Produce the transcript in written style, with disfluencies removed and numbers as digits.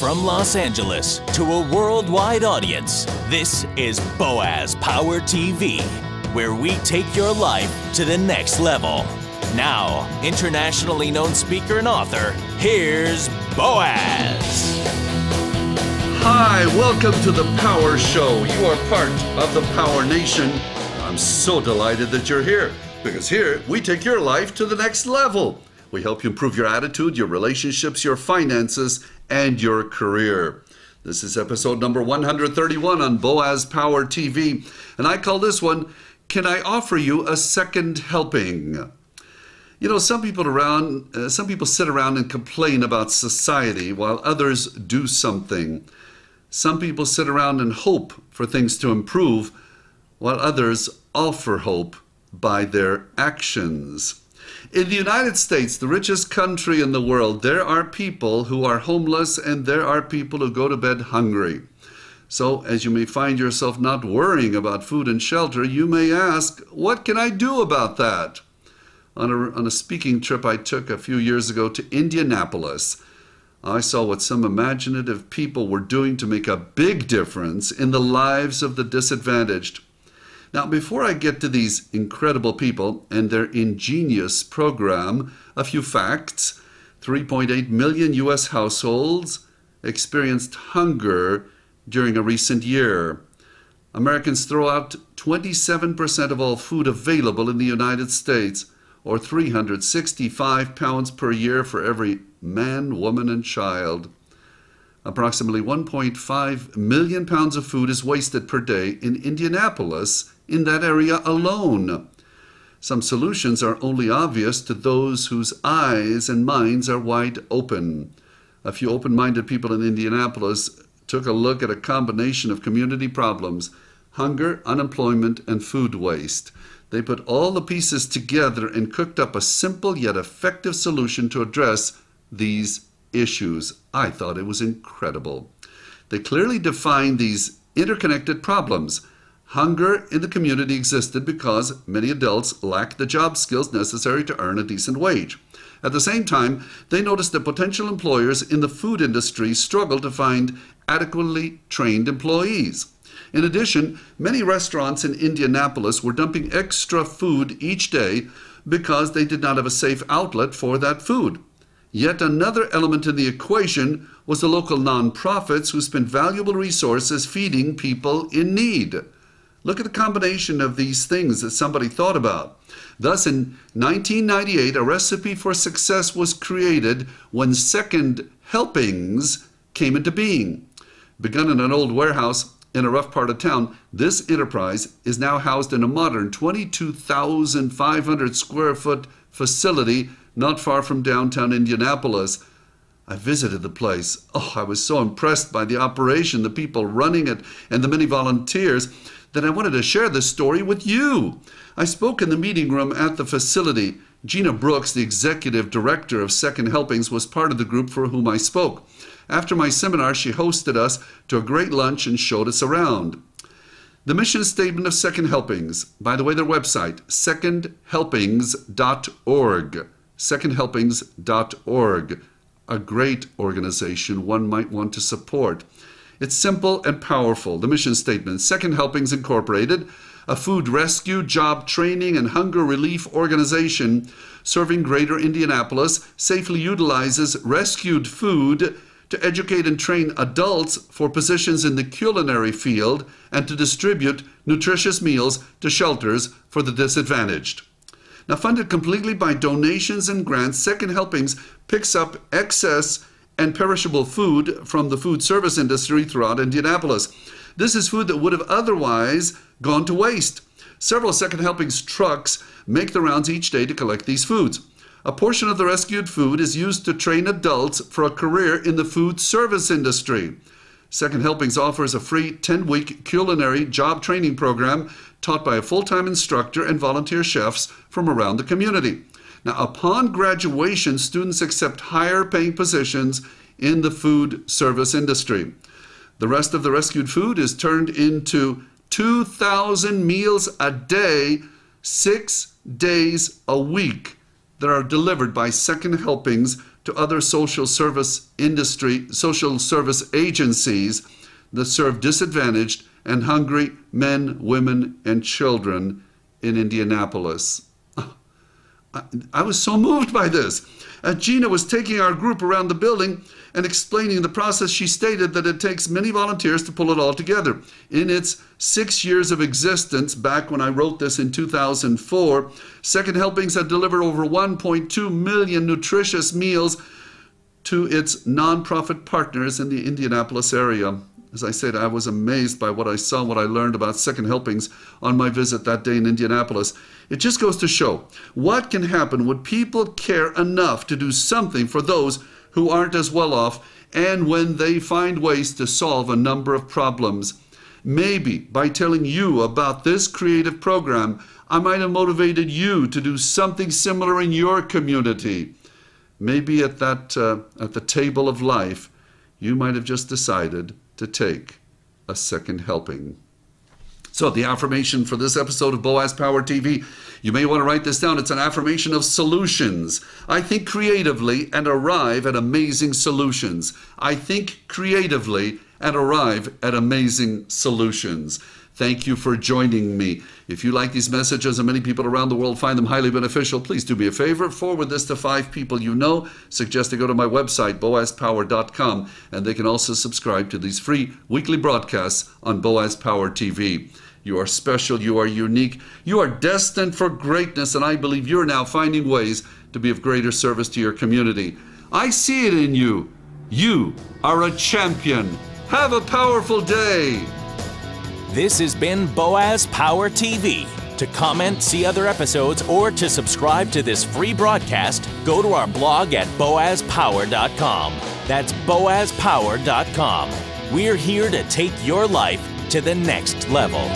From Los Angeles to a worldwide audience, this is Boaz Power TV, where we take your life to the next level. Now, internationally known speaker and author, here's Boaz. Hi, welcome to the Power Show. You are part of the Power Nation. I'm so delighted that you're here, because here we take your life to the next level. We help you improve your attitude, your relationships, your finances, and your career. This is episode number 131 on Boaz Power TV, and I call this one, Can I Offer You a Second Helping? You know, some people sit around and complain about society while others do something. Some people sit around and hope for things to improve while others offer hope by their actions. In the United States, the richest country in the world, there are people who are homeless and there are people who go to bed hungry. So, as you may find yourself not worrying about food and shelter, you may ask, what can I do about that? On a speaking trip I took a few years ago to Indianapolis, I saw what some imaginative people were doing to make a big difference in the lives of the disadvantaged. Now, before I get to these incredible people and their ingenious program, a few facts. 3.8 million U.S. households experienced hunger during a recent year. Americans throw out 27% of all food available in the United States, or 365 pounds per year for every man, woman, and child. Approximately 1.5 million pounds of food is wasted per day in Indianapolis, in that area alone. Some solutions are only obvious to those whose eyes and minds are wide open. A few open-minded people in Indianapolis took a look at a combination of community problems: hunger, unemployment, and food waste. They put all the pieces together and cooked up a simple yet effective solution to address these issues. I thought it was incredible. They clearly defined these interconnected problems. Hunger in the community existed because many adults lacked the job skills necessary to earn a decent wage. At the same time, they noticed that potential employers in the food industry struggled to find adequately trained employees. In addition, many restaurants in Indianapolis were dumping extra food each day because they did not have a safe outlet for that food. Yet another element in the equation was the local nonprofits who spent valuable resources feeding people in need. Look at the combination of these things that somebody thought about. Thus, in 1998, a recipe for success was created when Second Helpings came into being. Begun in an old warehouse in a rough part of town, this enterprise is now housed in a modern 22,500 square foot facility not far from downtown Indianapolis. I visited the place. Oh, I was so impressed by the operation, the people running it, and the many volunteers that I wanted to share this story with you. I spoke in the meeting room at the facility. Gina Brooks, the executive director of Second Helpings, was part of the group for whom I spoke. After my seminar, she hosted us to a great lunch and showed us around. The mission statement of Second Helpings, by the way, their website, secondhelpings.org. secondhelpings.org, a great organization one might want to support. It's simple and powerful. The mission statement: Second Helpings Incorporated, a food rescue, job training, and hunger relief organization serving greater Indianapolis, safely utilizes rescued food to educate and train adults for positions in the culinary field and to distribute nutritious meals to shelters for the disadvantaged. Now, funded completely by donations and grants, Second Helpings picks up excess and perishable food from the food service industry throughout Indianapolis. This is food that would have otherwise gone to waste. Several Second Helpings trucks make the rounds each day to collect these foods. A portion of the rescued food is used to train adults for a career in the food service industry. Second Helpings offers a free 10-week culinary job training program taught by a full-time instructor and volunteer chefs from around the community. Now, upon graduation, students accept higher paying positions in the food service industry. The rest of the rescued food is turned into 2,000 meals a day, 6 days a week, that are delivered by Second Helpings to other social service agencies that serve disadvantaged and hungry men, women, and children in Indianapolis. I was so moved by this. As Gina was taking our group around the building and explaining the process, she stated that it takes many volunteers to pull it all together. In its 6 years of existence, back when I wrote this in 2004, Second Helpings had delivered over 1.2 million nutritious meals to its nonprofit partners in the Indianapolis area. As I said, I was amazed by what I saw and what I learned about Second Helpings on my visit that day in Indianapolis. It just goes to show what can happen when people care enough to do something for those who aren't as well off, and when they find ways to solve a number of problems. Maybe by telling you about this creative program, I might have motivated you to do something similar in your community. Maybe at the table of life, you might have just decided to take a second helping. So the affirmation for this episode of Boaz Power TV, you may want to write this down. It's an affirmation of solutions. I think creatively and arrive at amazing solutions. I think creatively and arrive at amazing solutions. Thank you for joining me. If you like these messages and many people around the world find them highly beneficial, please do me a favor. Forward this to 5 people you know. Suggest they go to my website, boazpower.com, and they can also subscribe to these free weekly broadcasts on Boaz Power TV. You are special, you are unique, you are destined for greatness, and I believe you're now finding ways to be of greater service to your community. I see it in you. You are a champion. Have a powerful day. This has been Boaz Power TV. To comment, see other episodes, or to subscribe to this free broadcast, go to our blog at boazpower.com. That's boazpower.com. We're here to take your life to the next level.